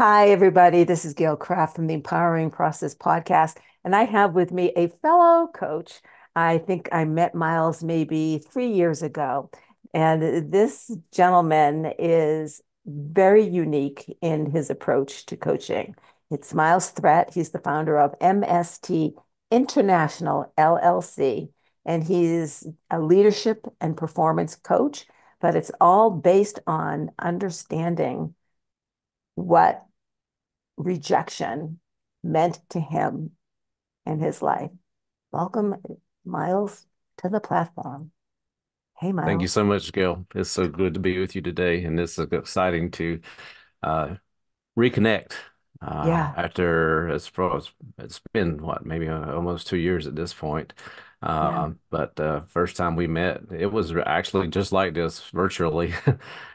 Hi, everybody. This is Gail Kraft from the Empowering Process podcast, and I have with me a fellow coach. I think I met Myles maybe 3 years ago, and this gentleman is very unique in his approach to coaching. It's Myles Threatt. He's the founder of MST International LLC, and he's a leadership and performance coach, but it's all based on understanding what rejection meant to him in his life. Welcome, Myles, to the platform. Hey, Thank you Myles. so much, Gail. It's so good to be with you today, and it's so exciting to uh, reconnect Yeah, after it's been what maybe almost 2 years at this point. yeah. But first time we met, it was actually just like this virtually,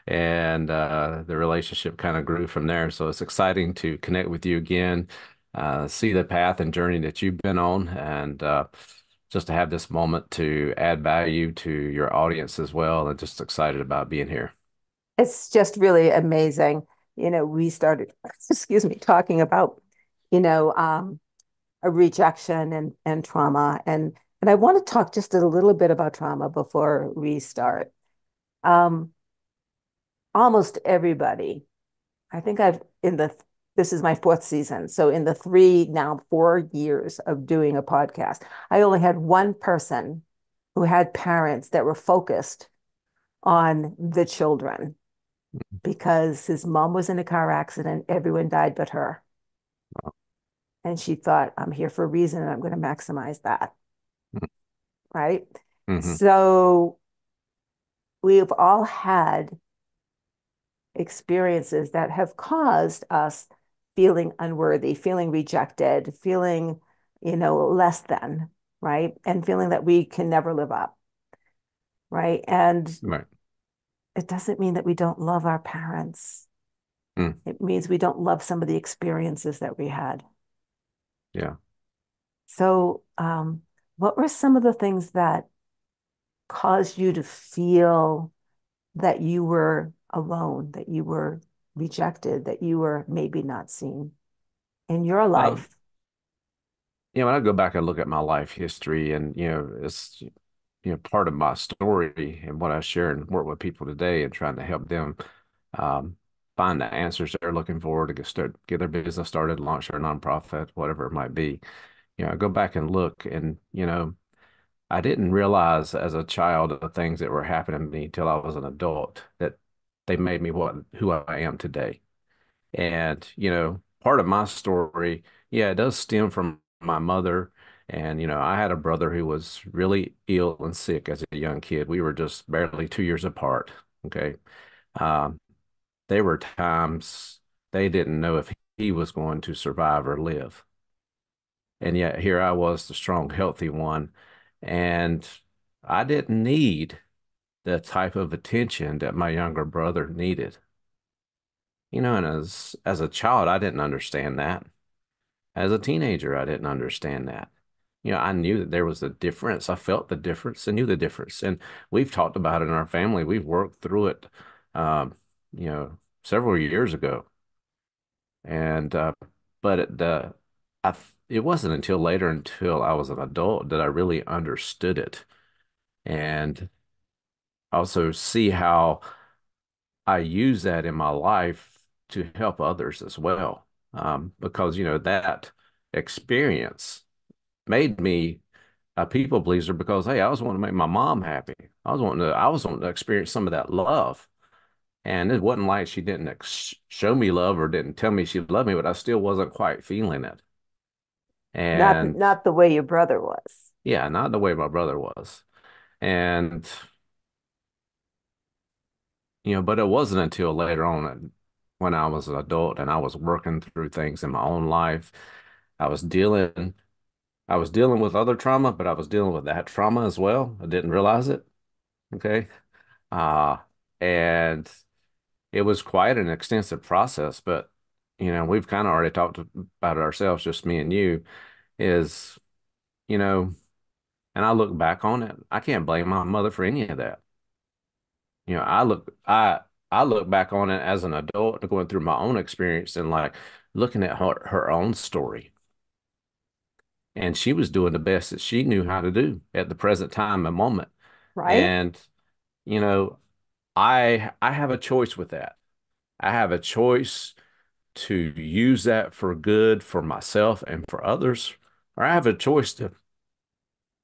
and the relationship kind of grew from there. So it's exciting to connect with you again, see the path and journey that you've been on, and just to have this moment to add value to your audience as well. And just excited about being here. It's just really amazing. We started, excuse me, talking about, you know, um, a rejection and trauma. And I want to talk just a little bit about trauma before we start. Um, Almost everybody, I think this is my fourth season. So in the now 4 years of doing a podcast, I only had one person who had parents that were focused on the children because his mom was in a car accident. Everyone died but her. And she thought, I'm here for a reason and I'm going to maximize that. Right. Mm-hmm. So we've all had experiences that have caused us feeling unworthy, feeling rejected, feeling, less than, right? And feeling that we can never live up, right? And Right. it doesn't mean that we don't love our parents. Mm. It means we don't love some of the experiences that we had. Yeah. So, what were some of the things that caused you to feel that you were alone, that you were rejected, that you were maybe not seen in your Um, life? when I go back and look at my life history and, it's, part of my story and what I share and work with people today and trying to help them um, find the answers they're looking for to get their business started, launch their nonprofit, whatever it might be. I go back and look and, I didn't realize as a child the things that were happening to me till I was an adult that they made me who I am today. And, part of my story, yeah, it does stem from my mother. And, I had a brother who was really ill and sick as a young kid. We were just barely 2 years apart. Okay. Um, there were times they didn't know if he was going to survive or live. And yet here I was, the strong, healthy one. And I didn't need the type of attention that my younger brother needed. And as a child, I didn't understand that. As a teenager, I didn't understand that. I knew that there was a difference. I felt the difference. I knew the difference. And we've talked about it in our family. We've worked through it, um, several years ago. And, but it wasn't until later, until I was an adult, that I really understood it and also see how I use that in my life to help others as well. Because, that experience made me a people pleaser because, hey, I was wanting to make my mom happy. I was wanting to experience some of that love. And it wasn't like she didn't show me love or didn't tell me she loved me, but I still wasn't quite feeling it. Not And not the way your brother was. yeah, not the way my brother was. And, but it wasn't until later on when I was an adult and I was working through things in my own life. I was dealing, I was dealing with other trauma, but I was dealing with that trauma as well. I didn't realize it. Okay. Uh, and it was quite an extensive process, but we've kind of already talked about it ourselves, just me and you, is, you know, and I look back on it, I can't blame my mother for any of that. I I look back on it as an adult, going through my own experience and like looking at her own story. And she was doing the best that she knew how to do at the present time and moment. right? And, you know, I have a choice with that. I have a choice to use that for good for myself and for others, or I have a choice to,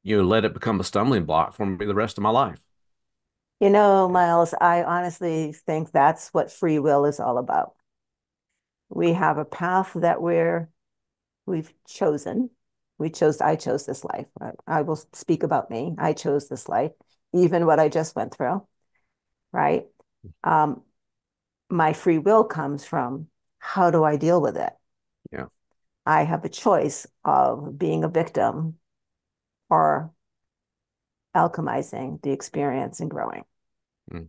let it become a stumbling block for me the rest of my life. You know, Miles, I honestly think that's what free will is all about. We have a path that we've chosen. I chose this life. I will speak about me. I chose this life, even what I just went through, right? Um, my free will comes from how do I deal with it? Yeah. I have a choice of being a victim or alchemizing the experience and growing, Mm,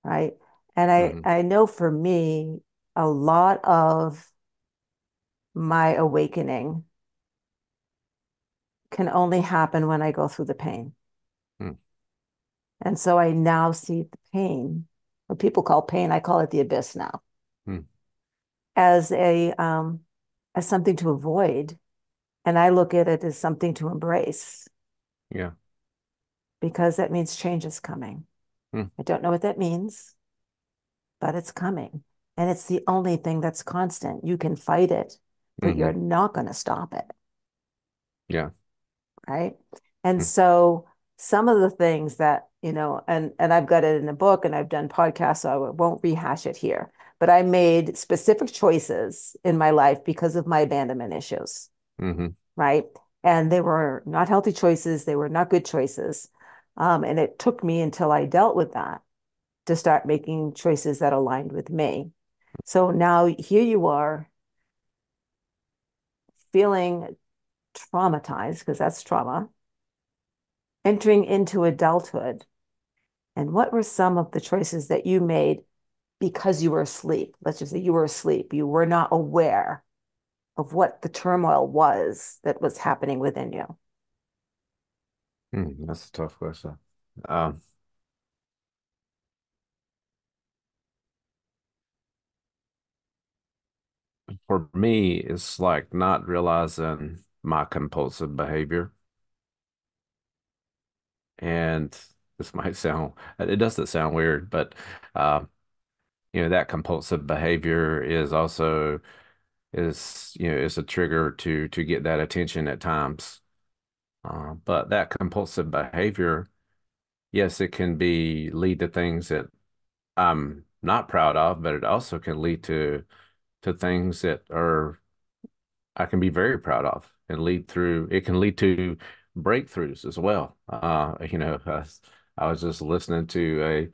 right? And I, mm-hmm. I know for me, a lot of my awakening can only happen when I go through the pain. Mm, And so I now see the pain, what people call pain, I call it the abyss now, mm, as a as something to avoid. And I look at it as something to embrace yeah. because that means change is coming. Mm, I don't know what that means, but it's coming. And it's the only thing that's constant. You can fight it, but mm-hmm. you're not going to stop it. Yeah. Right. And Mm, so some of the things that, and I've got it in a book and I've done podcasts, so I won't rehash it here, but I made specific choices in my life because of my abandonment issues. mm-hmm. Right. And they were not healthy choices. They were not good choices. And it took me until I dealt with that to start making choices that aligned with me. So now here you are feeling traumatized because that's trauma, entering into adulthood. And what were some of the choices that you made because you were asleep? Let's just say you were asleep. You were not aware of what the turmoil was that was happening within you. That's a tough question. Um, for me, it's like not realizing my compulsive behavior. And this might sound, it doesn't sound weird, but, uh, that compulsive behavior is also is a trigger to get that attention at times. But that compulsive behavior, yes, it can be lead to things that I'm not proud of, but it also can lead to things that are I can be very proud of and it can lead to breakthroughs as well. I was just listening to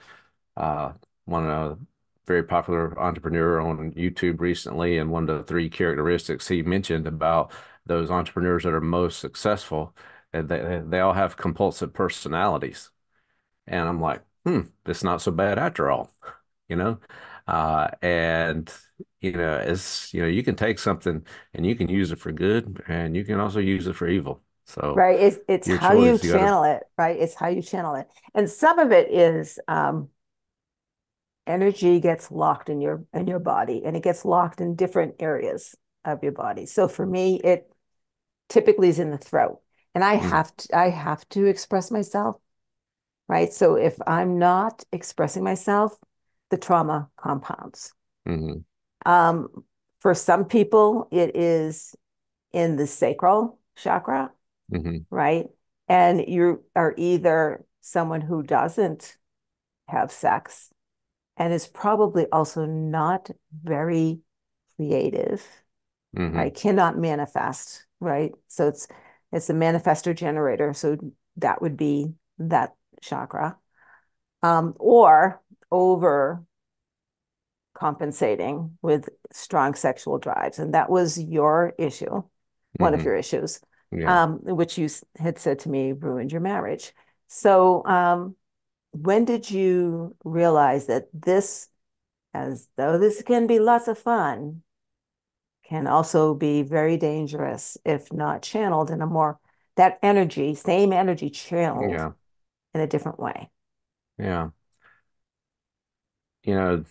a one very popular entrepreneur on YouTube recently, and one of the three characteristics he mentioned about those entrepreneurs that are most successful, and they all have compulsive personalities. And I'm like, it's not so bad after all, you know? And you can take something and you can use it for good and you can also use it for evil. So Right. It's your how you choice, you got to, channel it, right? It's how you channel it. And some of it is energy gets locked in your body and it gets locked in different areas of your body. So for me, it typically is in the throat. And mm, I have to express myself, right? So if I'm not expressing myself, the trauma compounds. mm, Um, for some people, it is in the sacral chakra, mm, right? And you are either someone who doesn't have sex and is probably also not very creative, mm, right? Cannot manifest, right? So it's a manifestor generator. So that would be that chakra. Or over compensating with strong sexual drives. And that was your issue, one of mm, your issues, yeah. which you had said to me ruined your marriage. So when did you realize that this, as though this can be lots of fun, can also be very dangerous if not channeled in a more, that energy, same energy channeled Yeah. in a different way? Yeah. you know,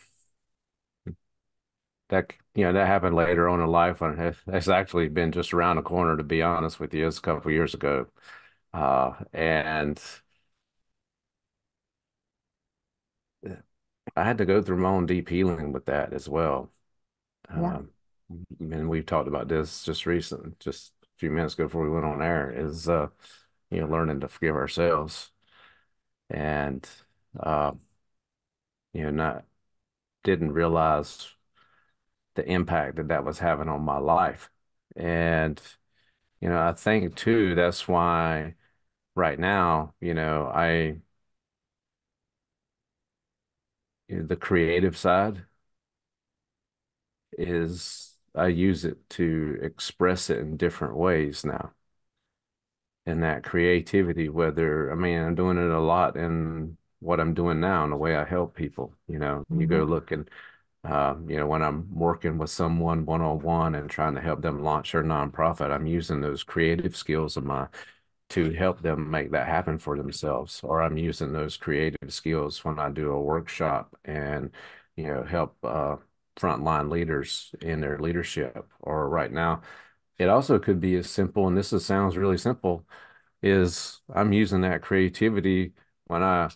that happened later on in life, and it's actually been just around the corner, to be honest with you. It's a couple of years ago. And I had to go through my own deep healing with that as well. Yeah. Um, and we've talked about this just a few minutes ago before we went on air, is learning to forgive ourselves and uh, not didn't realize the impact that that was having on my life. And I think too that's why right now, the creative side is I use it to express it in different ways now. And that creativity, whether, I mean, I'm doing it a lot in what I'm doing now and the way I help people. You Hmm. go look and, when I'm working with someone one on one and trying to help them launch their nonprofit, I'm using those creative skills of mine to help them make that happen for themselves. Or I'm using those creative skills when I do a workshop and, help frontline leaders in their leadership. Or right now, it also could be as simple, and sounds really simple, is I'm using that creativity when I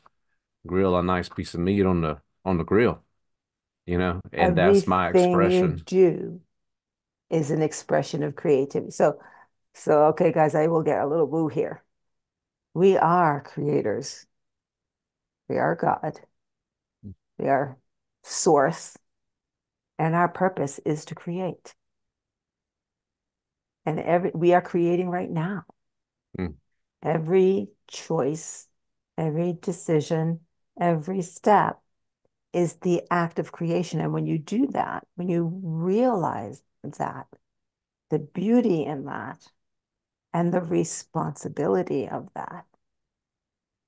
grill a nice piece of meat on the grill, and that's my Everything you expression. do is an expression of creativity. So okay, guys, I will get a little woo here. We are creators. We are God. We are source, and our purpose is to create. And we are creating right now. Mm, Every choice, every decision, every step is the act of creation. And when you do that, when you realize that, the beauty in that and the responsibility of that,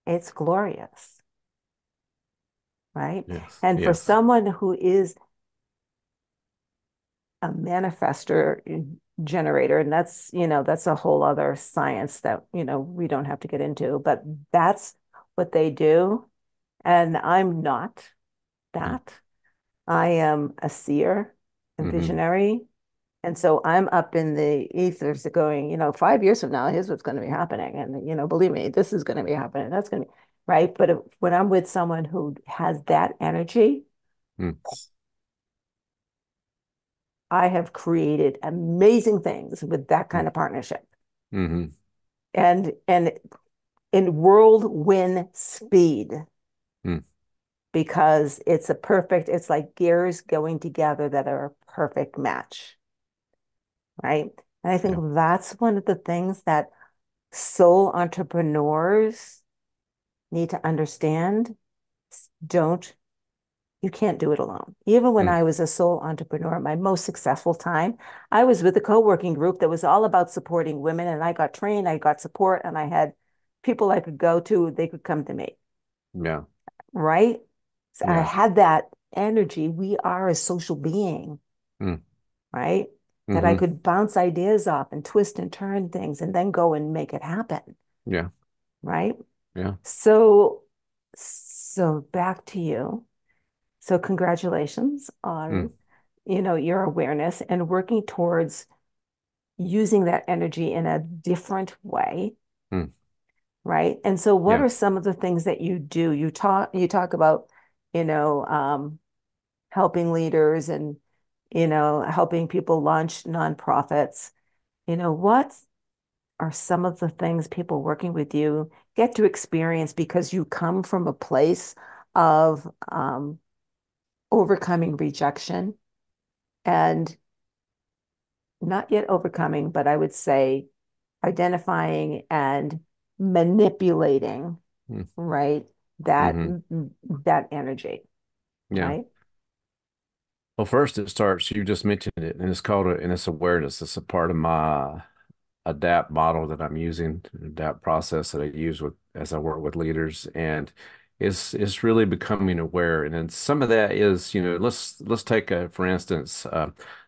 it's glorious, right? yes, And for yes. someone who is a manifester generator, and that's a whole other science that, we don't have to get into, but that's what they do. And I'm not Mm, that. I am a seer and mm-hmm, visionary. And so I'm up in the ethers going, 5 years from now, here's what's going to be happening. And, believe me, this is going to be happening. That's going to be right. But when I'm with someone who has that energy, mm, I have created amazing things with that mm, kind of partnership. mm-hmm, And in whirlwind speed, mm, because it's like gears going together that are a perfect match, right? And I think yeah. that's one of the things that soul entrepreneurs need to understand. Don't, you can't do it alone. Even when Mm, I was a sole entrepreneur, my most successful time, I was with a co-working group that was all about supporting women, and I got trained, I got support, and I had people I could go to, they could come to me, yeah, right? So I yeah. had that energy. We are a social being, Mm, right? That I mm-hmm, could bounce ideas off and twist and turn things and then go and make it happen, yeah, right? yeah. So back to you. So congratulations Mm, on, your awareness and working towards using that energy in a different way, mm, right? And so what yeah. are some of the things that you do? You talk about, you know, um, helping leaders and, helping people launch nonprofits. What are some of the things people working with you get to experience because you come from a place of overcoming rejection and not yet overcoming, but I would say identifying and manipulating, Mm, right? That mm-hmm, that energy, yeah. right? Well, first it starts, you just mentioned it, and and it's awareness. It's a part of my adapt model that I'm using, adapt process that I use with as I work with leaders, and it's really becoming aware. And then some of that is, let's take for instance,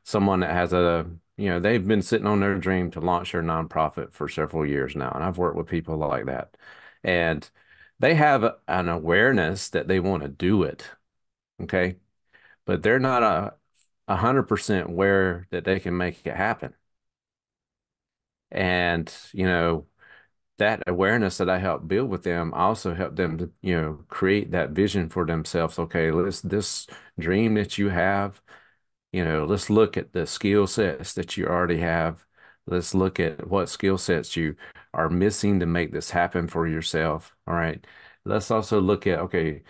someone that has they've been sitting on their dream to launch their nonprofit for several years now, and I've worked with people like that, and they have an awareness that they want to do it. Okay. But they're not 100% aware that they can make it happen. And, that awareness that I help build with them, I also help them to, create that vision for themselves. Okay, this dream that you have, let's look at the skill sets that you already have. Let's look at what skill sets you are missing to make this happen for yourself. All right. Let's also look at, okay,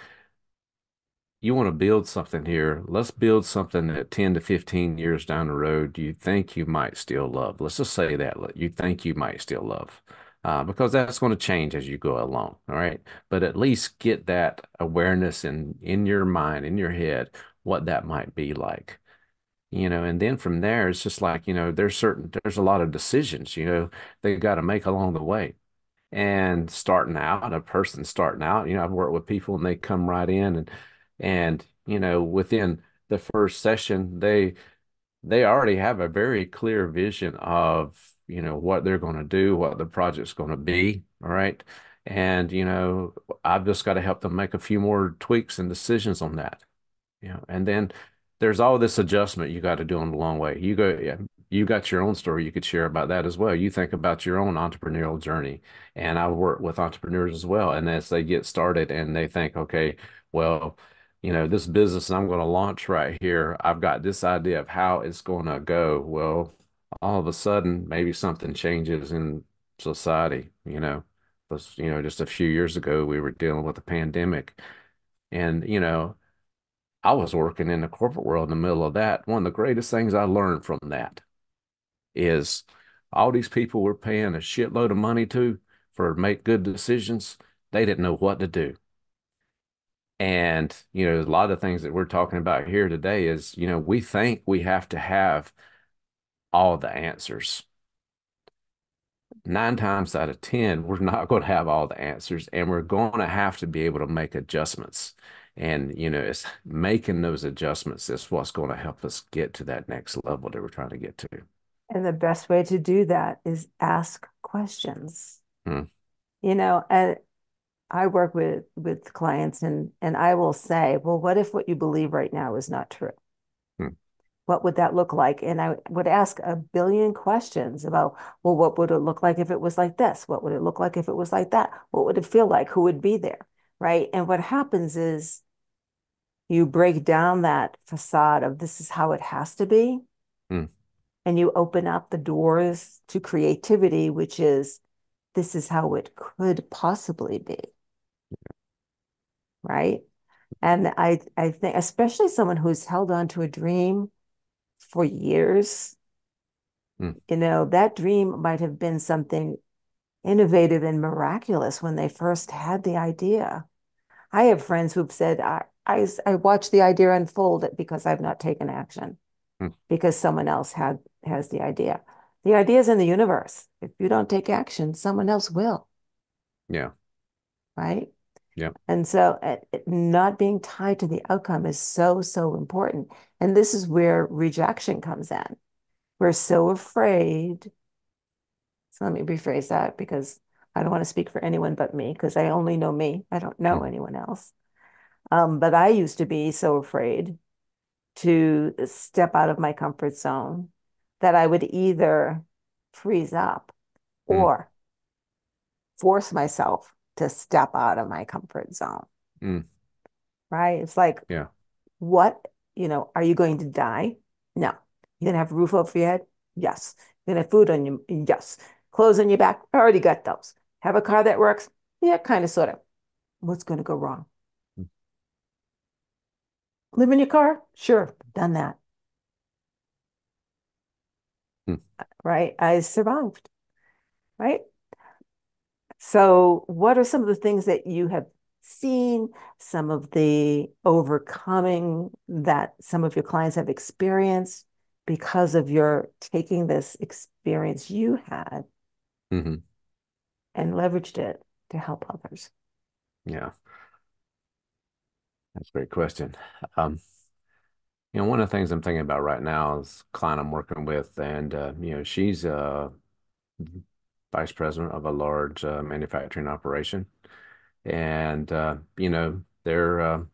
you want to build something here. Let's build something that 10 to 15 years down the road, you think you might still love. Let's just say that you think you might still love, because that's going to change as you go along. All right. But at least get that awareness in your mind, in your head, what that might be like. And then from there, it's just like, there's a lot of decisions, they got to make along the way. And starting out, a person starting out, I've worked with people and they come right in and within the first session, they already have a very clear vision of, what they're going to do, what the project's going to be. All right. And, I've just got to help them make a few more tweaks and decisions on that. And then there's all this adjustment you got to do on the long way. Yeah, you got your own story you could share about that as well. You think about your own entrepreneurial journey, and I've worked with entrepreneurs as well. And as they get started and they think, okay, well, this business I'm going to launch right here, I've got this idea of how it's going to go. Well, all of a sudden, maybe something changes in society. Just a few years ago, we were dealing with a pandemic. And, I was working in the corporate world in the middle of that. One of the greatest things I learned from that is all these people we're paying a shitload of money to for make good decisions. They didn't know what to do. And, a lot of things that we're talking about here today is, we think we have to have all the answers. 9 times out of 10, we're not going to have all the answers, and we're going to have to be able to make adjustments. And, it's making those adjustments that's what's going to help us get to that next level that we're trying to get to. And the best way to do that is ask questions. Hmm, And I work with clients and I will say, well, what if what you believe right now is not true? hmm, What would that look like? And I would ask a billion questions about, well, what would it look like if it was like this? What would it look like if it was like that? What would it feel like? Who would be there? Right. And what happens is you break down that facade of this is how it has to be, hmm. and you open up the doors to creativity, which is this is how it could possibly be. Right. And I think, especially someone who's held on to a dream for years, Hmm. that dream might have been something innovative and miraculous when they first had the idea. I have friends who've said, I watched the idea unfold because I've not taken action Hmm. because someone else has the idea. The idea is in the universe. If you don't take action, someone else will, Yeah. right? Yeah. And so not being tied to the outcome is so, so important. And this is where rejection comes in. We're so afraid. So let me rephrase that because I don't want to speak for anyone but me because I only know me. I don't know Hmm. anyone else. But I used to be so afraid to step out of my comfort zone that I would either freeze up Hmm. or force myself to step out of my comfort zone, Hmm. right? It's like, Yeah. what, are you going to die? No. You're going to have a roof over your head? Yes. You're going to have food on you? Yes. Clothes on your back? I already got those. Have a car that works? Yeah, kind of, sort of. What's going to go wrong? Live in your car? Sure, done that, Hmm. right? I survived, right? So, what are some of the things that you have seen, some of the overcoming that some of your clients have experienced because of your taking this experience you had Hmm. and leveraged it to help others? Yeah. That's a great question. Um, one of the things I'm thinking about right now is a client I'm working with, and she's vice president of a large manufacturing operation, and they're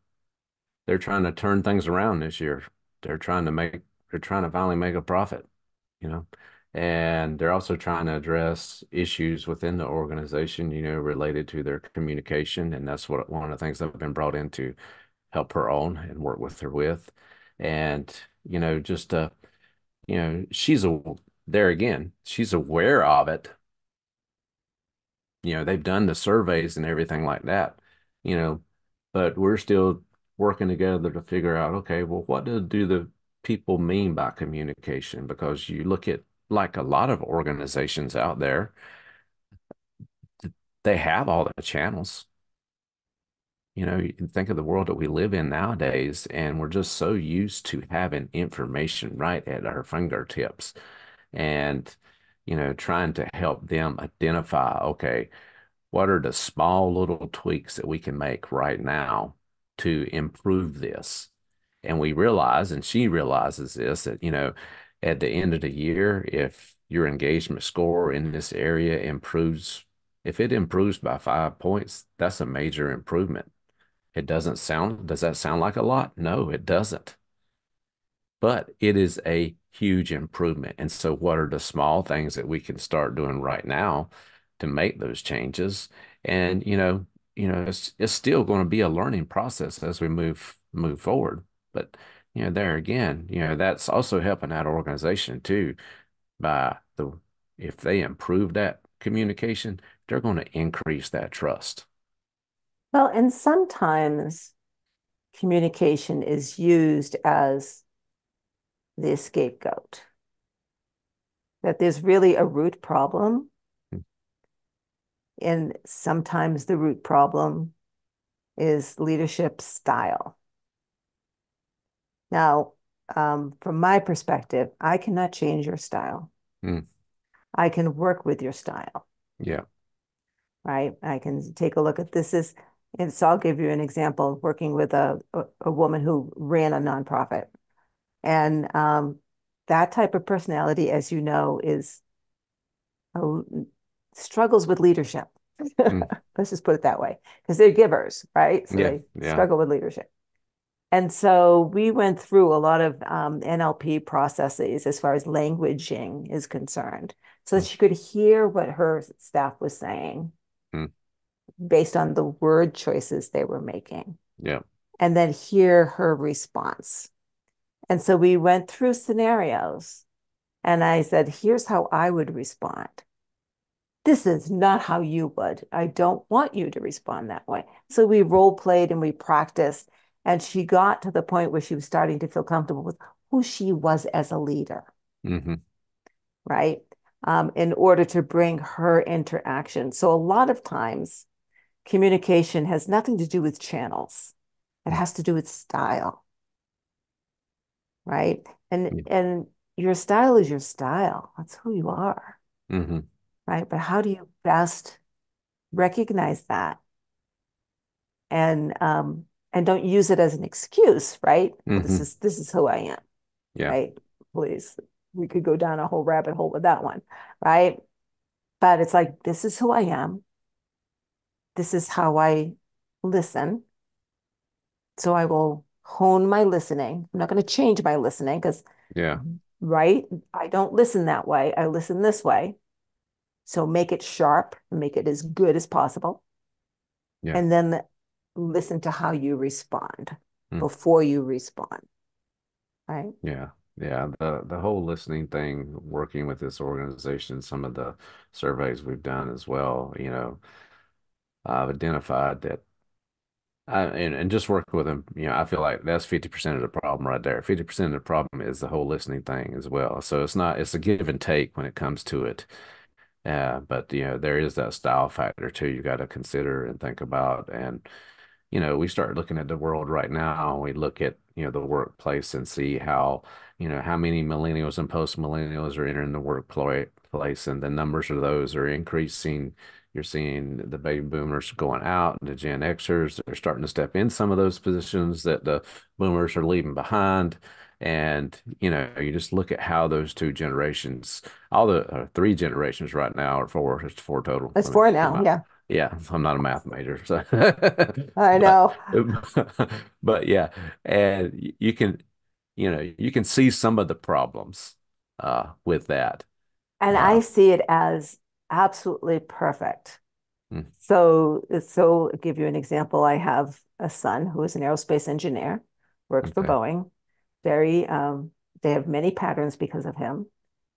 they're trying to turn things around this year. They're trying to make they're trying to finally make a profit, you know. And they're also trying to address issues within the organization, related to their communication. And that's what one of the things I've been brought in to help her own and work with her with. And, just she's there again, she's aware of it. They've done the surveys and everything like that, you know, but we're still working together to figure out, okay, well, what do the people mean by communication? Because you look at like a lot of organizations out there, they have all the channels. You can think of the world that we live in nowadays, and we're just so used to having information right at our fingertips and, trying to help them identify, okay, what are the small little tweaks that we can make right now to improve this? And we realize, and she realizes this, that, at the end of the year, if your engagement score in this area improves, if it improves by 5 points, that's a major improvement. Does that sound like a lot? No, it doesn't, but it is a huge improvement. And so, what are the small things that we can start doing right now to make those changes? And it's still going to be a learning process as we move forward. But there again, that's also helping that organization too by the if they improve that communication, they're going to increase that trust. Well, and sometimes communication is used as the scapegoat, that there's really a root problem. And sometimes the root problem is leadership style. Now, from my perspective, I cannot change your style. Mm, I can work with your style, yeah. right? I can take a look at this is, and so I'll give you an example of working with a woman who ran a nonprofit. And that type of personality, as you know, is a, struggles with leadership. Mm, Let's just put it that way, because they're givers, right? So yeah. they Yeah. struggle with leadership. And so we went through a lot of NLP processes as far as languaging is concerned, so that Mm, she could hear what her staff was saying mm, based on the word choices they were making, yeah. and then hear her response. And so we went through scenarios, and I said, here's how I would respond. This is not how you would. I don't want you to respond that way. So we role played and we practiced. And she got to the point where she was starting to feel comfortable with who she was as a leader, Hmm. right? In order to bring her interaction. So a lot of times, communication has nothing to do with channels. It has to do with style, right? Yeah. And your style is your style. That's who you are, Hmm. right? But how do you best recognize that and don't use it as an excuse, right? Well, this Hmm. is this is who I am, Yeah. right? Please, we could go down a whole rabbit hole with that one, right? But it's like this is who I am. This is how I listen. So I will hone my listening. I'm not going to change my listening because, Yeah. right? I don't listen that way. I listen this way. So make it sharp, make it as good as possible, Yeah. and then listen to how you respond Mm, before you respond, right? yeah. Yeah. The whole listening thing, working with this organization, some of the surveys we've done as well, I've identified that and just working with them, I feel like that's 50% of the problem right there. 50% of the problem is the whole listening thing as well. So it's a give and take when it comes to it. But there is that style factor too you got to consider and think about. And we start looking at the world right now. We look at, the workplace and see how many millennials and post millennials are entering the workplace, and the numbers of those are increasing. You're seeing the baby boomers going out, the Gen Xers, they're starting to step in some of those positions that the boomers are leaving behind. And, you just look at how those two generations, all the three generations right now, or four, it's four total. It's Let me four get now. my Yeah. Yeah, I'm not a math major, so I but know. but yeah, and you can you can see some of the problems with that. And I Uh, see it as absolutely perfect. mm, So I'll give you an example. I have a son who is an aerospace engineer, works for okay. Boeing. Very, they have many patterns because of him,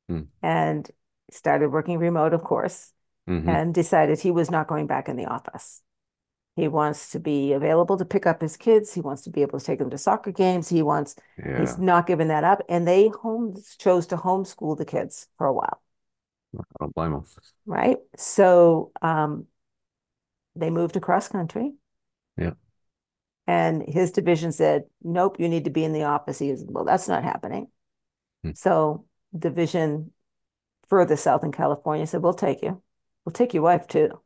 Mm, and started working remote, of course, hmm. and decided he was not going back in the office. He wants to be available to pick up his kids. He wants to be able to take them to soccer games. He's Yeah, not giving that up. And they chose to homeschool the kids for a while, I don't blame them. right? So they moved across country. Yeah. And his division said, nope, you need to be in the office. He said, well, that's not happening. Mm, So division further south in California said, we'll take you. We'll take your wife too.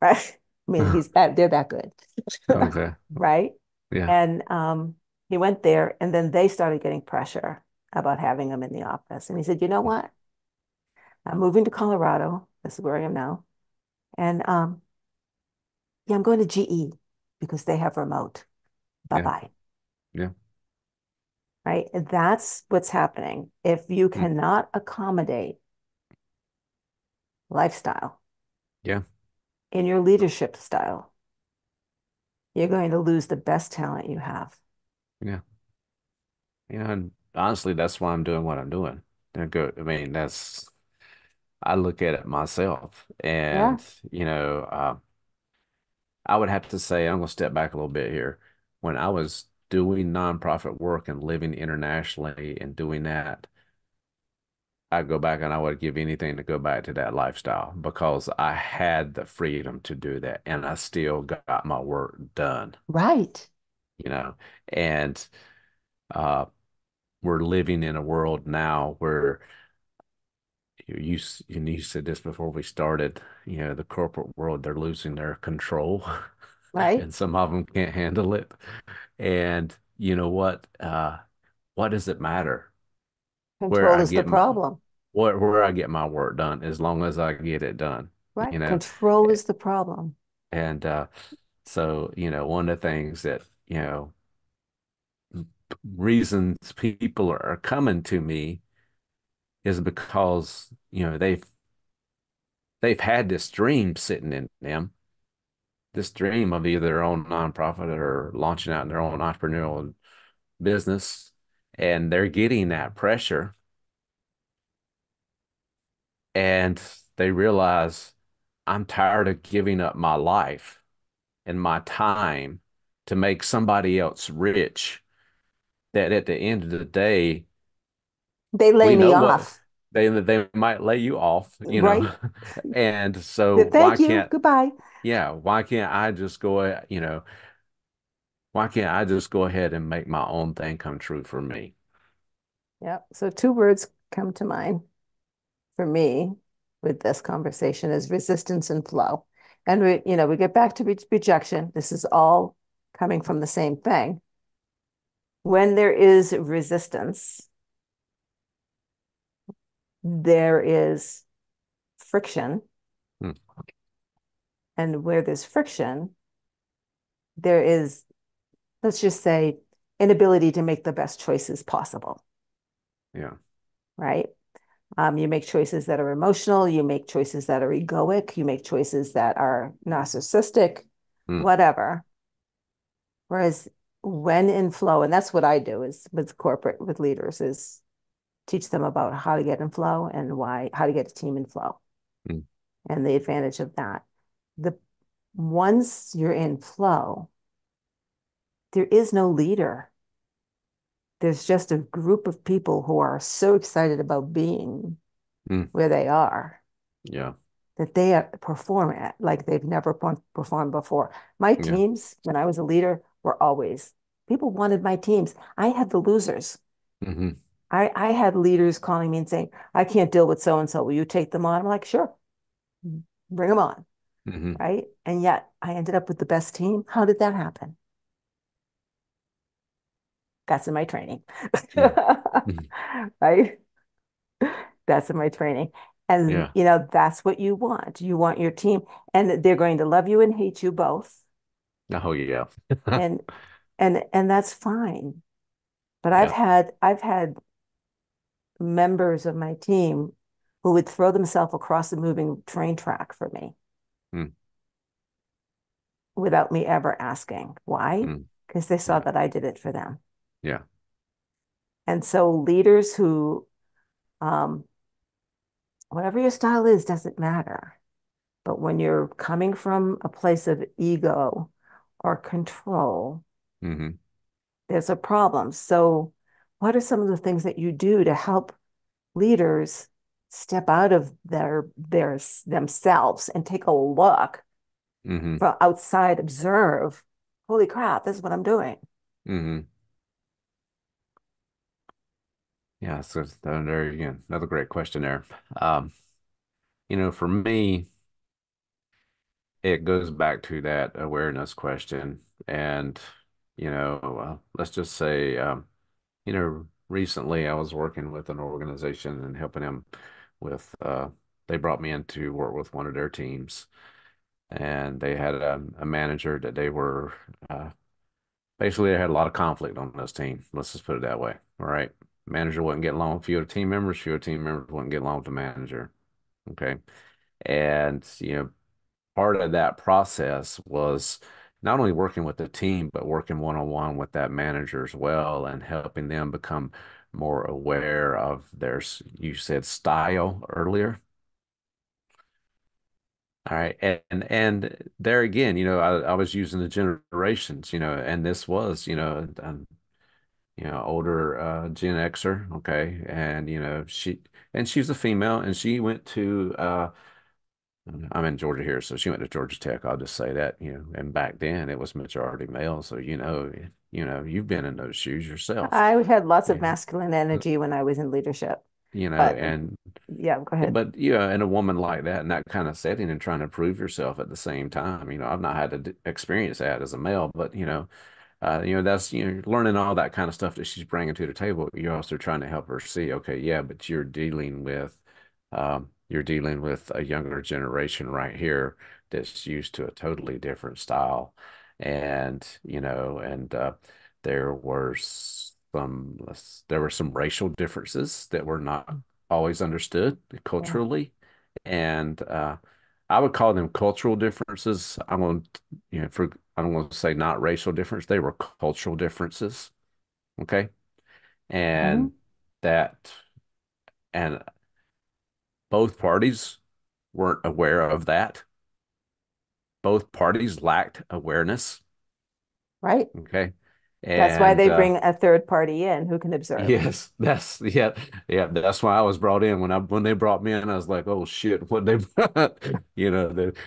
Right. I mean, they're that good. okay. Right. Yeah. And he went there and then they started getting pressure about having him in the office. And he said, you know what? I'm moving to Colorado. This is where I am now. And yeah, I'm going to GE because they have remote. Bye Yeah. bye. Yeah. Right? And that's what's happening. If you Mm, cannot accommodate lifestyle yeah. in your leadership style, you're going to lose the best talent you have. Yeah. And honestly, that's why I'm doing what I'm doing. I mean, I look at it myself, Yeah, and I would have to say, I'm going to step back a little bit here. When I was doing nonprofit work and living internationally and doing that, I'd go back and I would give anything to go back to that lifestyle because I had the freedom to do that and I still got my work done, right. you know. And uh, we're living in a world now where you said this before we started, the corporate world, they're losing their control Right. and some of them can't handle it. And you know what? What does it matter where Control I is the get my problem. where I get my work done as long as I get it done, Right. you know? Control is the problem. And so, one of the things that, reasons people are coming to me is because, they've had this dream sitting in them, this dream of either their own nonprofit or launching out their own entrepreneurial business, and they're getting that pressure and they realize I'm tired of giving up my life and my time to make somebody else rich. That at the end of the day, They lay we me know what off. they might lay you off, Right. and so Thank you. Goodbye. why can't I just go, why can't I just go ahead and make my own thing come true for me? Yeah. So two words come to mind for me with this conversation is resistance and flow. And we get back to rejection. This is all coming from the same thing. When there is resistance, there is friction. Hmm. And where there's friction, there is, let's just say, inability to make the best choices possible, Yeah. right? You make choices that are emotional, you make choices that are egoic, you make choices that are narcissistic, Hmm. whatever. Whereas when in flow, and that's what I do is with corporate, with leaders, is teach them about how to get in flow and how to get a team in flow Hmm. and the advantage of that. The Once you're in flow, there is no leader. There's just a group of people who are so excited about being Hmm. where they are Yeah. that they perform at like they've never performed before. My Yeah. teams, when I was a leader, were always people wanted my teams. I had the losers. Hmm. I had leaders calling me and saying, I can't deal with so and so. Will you take them on? I'm like, sure, bring them on. Hmm. Right. And yet I ended up with the best team. How did that happen? That's in my training. Hmm. Hmm. Right. That's in my training. And Yeah. that's what you want. You want your team, and they're going to love you and hate you both. Oh yeah. And and that's fine. But Yeah. I've had members of my team who would throw themselves across the moving train track for me Mm, without me ever asking why, mm, because they saw yeah. that I did it for them. Yeah. And so leaders who, um, whatever your style is, doesn't matter. But when you're coming from a place of ego or control, Hmm. there's a problem. So, what are some of the things that you do to help leaders step out of their themselves and take a look Hmm. from outside, observe, holy crap, this is what I'm doing. Hmm. Yeah. So there again, another great question there. Um, for me, it goes back to that awareness question. And, let's just say, recently I was working with an organization and helping them with, they brought me in to work with one of their teams. And they had a manager that they were, basically, they had a lot of conflict on this team. Let's just put it that way. All right. Manager wasn't getting along with few of the team members, few of the team members wouldn't get along with the manager. Okay. And, part of that process was not only working with the team, but working one-on-one with that manager as well and helping them become more aware of you said style earlier. All right. And there again, I was using the generations, and this was, older Gen Xer, okay, and she's a female, and she went to I'm in Georgia here, so she went to Georgia Tech. I'll just say that, and back then it was majority male, so you've been in those shoes yourself, I had lots of and masculine energy when I was in leadership, but and yeah, go ahead. but in a woman like that in that kind of setting and trying to prove yourself at the same time, I've not had to experience that as a male, but that's, learning all that kind of stuff that she's bringing to the table. You're also trying to help her see, okay, yeah, but you're dealing with a younger generation right here that's used to a totally different style. And, there were there were some racial differences that were not always understood Yeah. culturally. And, I would call them cultural differences. I'm going to say not racial difference. They were cultural differences. Okay. Mhm. And that, and both parties weren't aware of that. Both parties lacked awareness. Right. Okay. That's why And, they bring a third party in who can observe. yes, yeah. That's why I was brought in when they brought me in. I was like, oh shit, what they,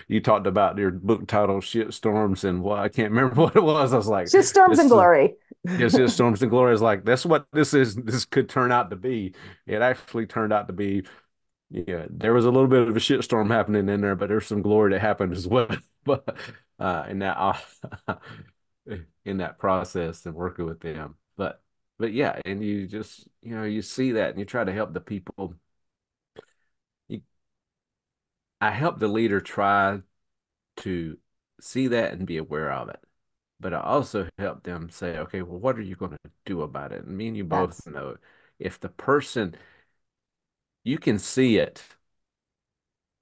you talked about your book title, shit storms, and I can't remember what it was. I was like, Just storms and this is glory. yes, shit storms and glory is like that's what this is. This could turn out to be. It actually turned out to be. Yeah, there was a little bit of a shit storm happening in there, but there's some glory that happened as well. But in that in that process and working with them. But yeah, and you just you see that and you try to help the people. You, I help the leader try to see that and be aware of it. But I also help them say, okay, well, what are you going to do about it? And me and you both Yes. know if the person you can see it,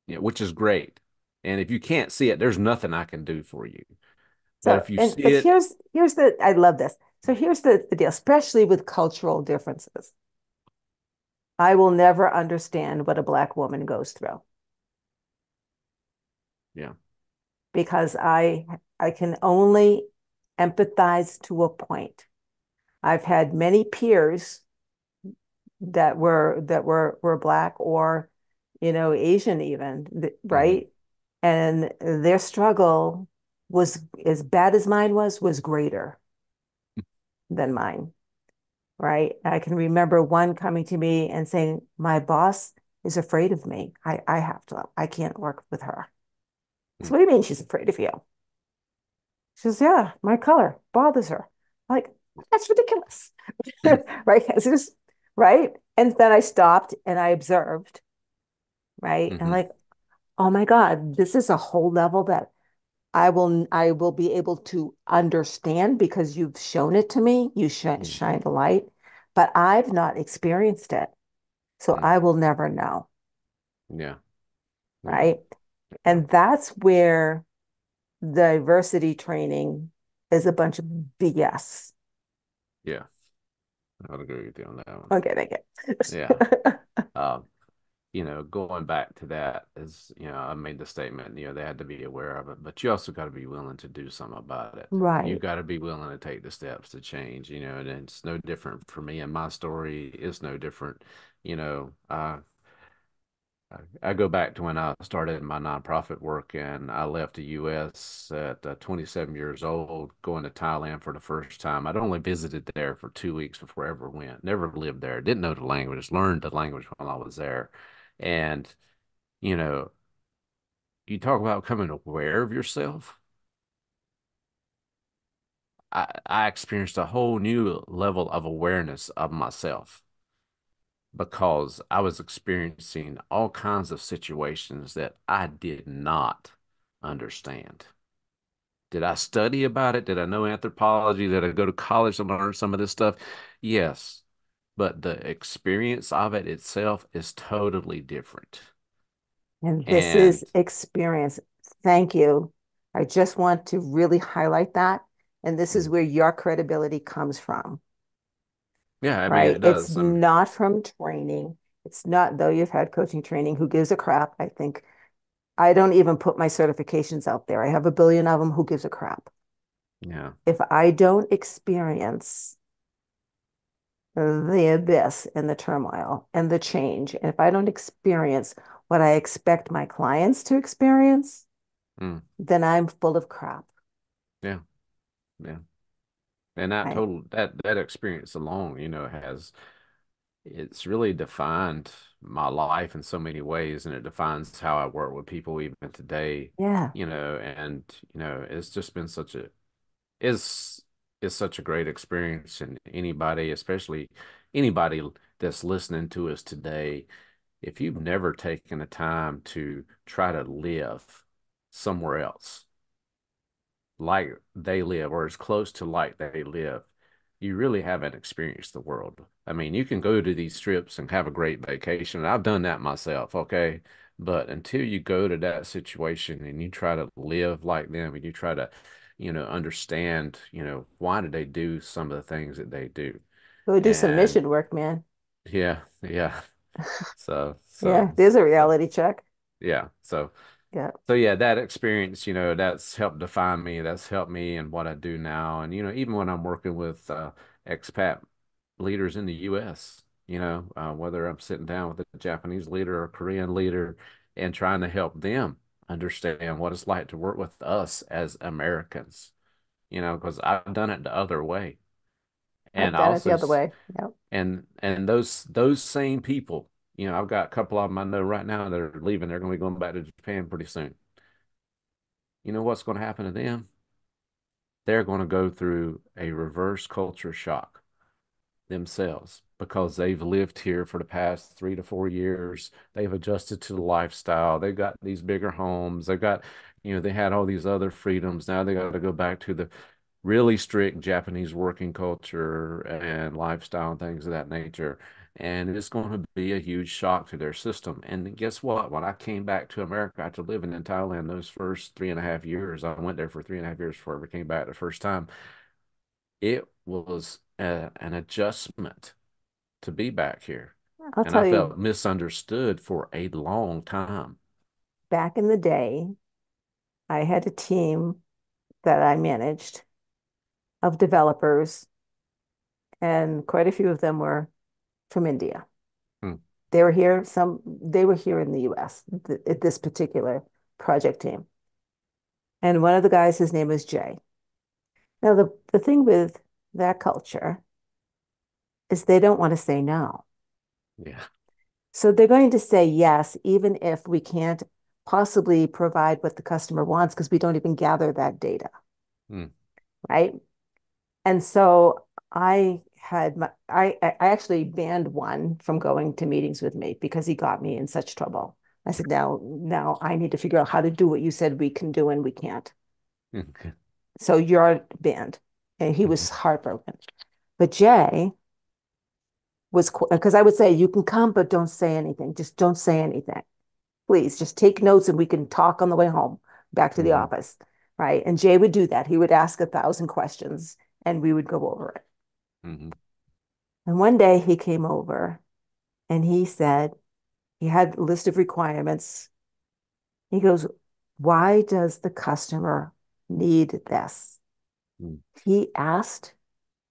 which is great. And if you can't see it, there's nothing I can do for you. But So, if you and see but it, here's the I love this. So here's the deal, especially with cultural differences. I will never understand what a black woman goes through yeah. because I can only empathize to a point. I've had many peers that were black or Asian even, Hmm. right? And their struggle was as bad as mine was greater than mine, right? I can remember one coming to me and saying, "My boss is afraid of me. I can't work with her." So what do you mean she's afraid of you? She says, "Yeah, my color bothers her." Like, that's ridiculous. Right? It's just right. And then I stopped and I observed. right? And Hmm. like, oh my God, this is a whole level that I will be able to understand because you've shown it to me. You Mm. shine the light, but I've not experienced it. So Mm. I will never know, Yeah. Yeah. right? Yeah. And that's where diversity training is a bunch of BS. Yeah. I would agree with you on that one. Okay, thank Yeah. you. Um, going back to that is, I made the statement, they had to be aware of it, but you also got to be willing to do something about it. You Right. got to be willing to take the steps to change, and it's no different for me and my story is no different. You know, uh, I go back to when I started my nonprofit work and I left the U.S. at 27 years old, going to Thailand for the first time. I'd only visited there for 2 weeks before I ever went. Never lived there. Didn't know the language. Learned the language while I was there. And, you know, you talk about becoming aware of yourself. I experienced a whole new level of awareness of myself because I was experiencing all kinds of situations that I did not understand. Did I study about it? Did I know anthropology? Did I go to college to learn some of this stuff? Yes. But the experience of it itself is totally different. And this is And experience. Thank you. I just want to really highlight that. And this is mm, where your credibility comes from, yeah, I mean, right? it It's does. not from training. It's not, though you've had coaching training, who gives a crap? I think I don't even put my certifications out there. I have a billion of them. Who gives a crap? Yeah. If I don't experience the abyss and the turmoil and the change, and if I don't experience what I expect my clients to experience, Mm, then I'm full of crap. yeah. Yeah. And that Right? total that experience alone, has it's really defined my life in so many ways, and it defines how I work with people even today, Yeah. and it's just been is such a great experience, and anybody, especially anybody that's listening to us today, if you've never taken the time to try to live somewhere else like they live or as close to like they live, you really haven't experienced the world. I mean, you can go to these trips and have a great vacation. And I've done that myself, okay? But until you go to that situation and you try to live like them and you try to, understand, why do they do some of the things that they do? Go do some And mission work, man. yeah, yeah. So, Yeah, so, there's a so, reality check. yeah. Yeah. So yeah, that experience, that's helped define me. That's helped me in what I do now. And even when I'm working with expat leaders in the U.S., whether I'm sitting down with a Japanese leader or Korean leader and trying to help them understand what it's like to work with us as Americans, because I've done it the other way. I've And I done it the also other way. Yep. and those same people, I've got a couple of them I know right now that are leaving. They're going to be going back to Japan pretty soon. You know what's going to happen to them? They're going to go through a reverse culture shock themselves because they've lived here for the past 3 to 4 years. They've adjusted to the lifestyle. They've got these bigger homes. They had all these other freedoms. Now they got to go back to the really strict Japanese working culture and lifestyle and things of that nature. And it's going to be a huge shock to their system. And guess what? When I came back to America after living in Thailand those first 3.5 years, I went there for 3.5 years before I ever came back the first time. It was an adjustment to be back here. I'll And I tell you, felt misunderstood for a long time. back in the day, I had a team that I managed of developers, and quite a few of them were from India. Hmm. They were here in the US at this particular project team. And one of the guys, his name was Jay. Now, the thing with that culture is they don't want to say no. Yeah. So they're going to say yes, even if we can't possibly provide what the customer wants because we don't even gather that data, Hmm. right? And so I actually banned one from going to meetings with me because he got me in such trouble. I said, now I need to figure out how to do what you said we can do and we can't. Okay. So you're banned. And he was heartbroken. But Jay was, because I would say, you can come, but don't say anything. Just don't say anything. Please just take notes and we can talk on the way home back to the Hmm. office. Right. And Jay would do that. He would ask 1,000 questions and we would go over it. Hmm. And one day he came over and he said, he had a list of requirements. He goes, why does the customer need this? He asked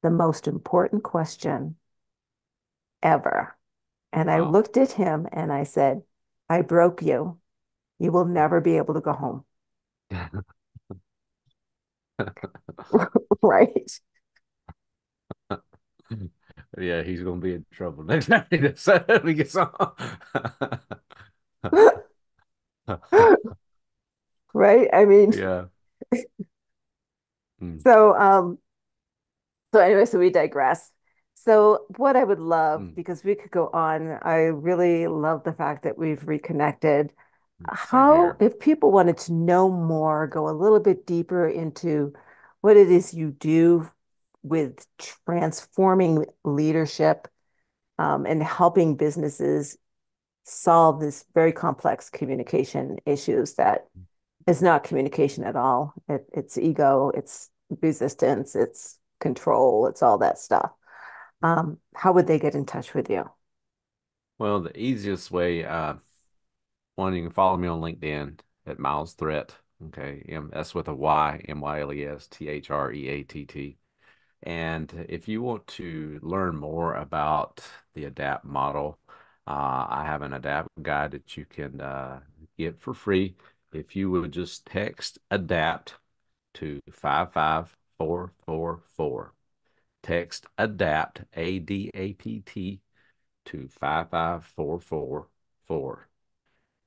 the most important question ever. And I Wow. looked at him and I said, I broke you. You will never be able to go home. Right. Yeah, he's gonna be in trouble next time he decides he gets on. Right. I mean, Yeah. Mm, so so anyway, so we digress. So what I would love, mm. because we could go on, I really love the fact that we've reconnected. Same How, here. if people wanted to know more, go a little bit deeper into what it is you do with transforming leadership, and helping businesses solve this very complex communication issues that is not communication at all. It's ego, it's resistance, it's control, it's all that stuff. How would they get in touch with you? Well, the easiest way, one, you can follow me on LinkedIn at Myles Threatt. Okay, that's with a Y, MYLESTHREATT. And if you want to learn more about the ADAPT model, I have an ADAPT guide that you can get for free. If you would just text ADAPT to 55444. Text ADAPT, ADAPT, to 55444,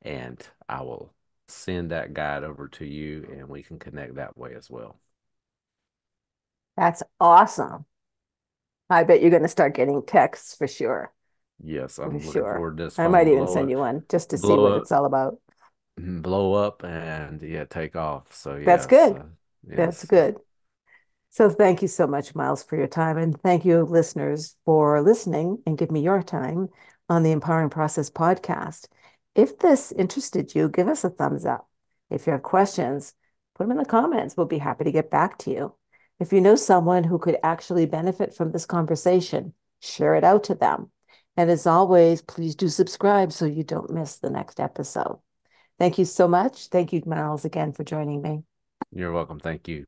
and I will send that guide over to you and we can connect that way as well. That's awesome. I bet you're going to start getting texts for sure. Yes, For I'm looking sure. forward to this I might phone even send you one just to see what blow up, it's all about. blow up, and yeah, take off. So That's yes, good. That's yes. good. So thank you so much, Miles, for your time. And thank you, listeners, for listening and give me your time on the Empowering Process podcast. If this interested you, give us a thumbs up. If you have questions, put them in the comments. We'll be happy to get back to you. If you know someone who could actually benefit from this conversation, share it out to them. And as always, please do subscribe so you don't miss the next episode. Thank you so much. Thank you, Miles, again for joining me. You're welcome. Thank you.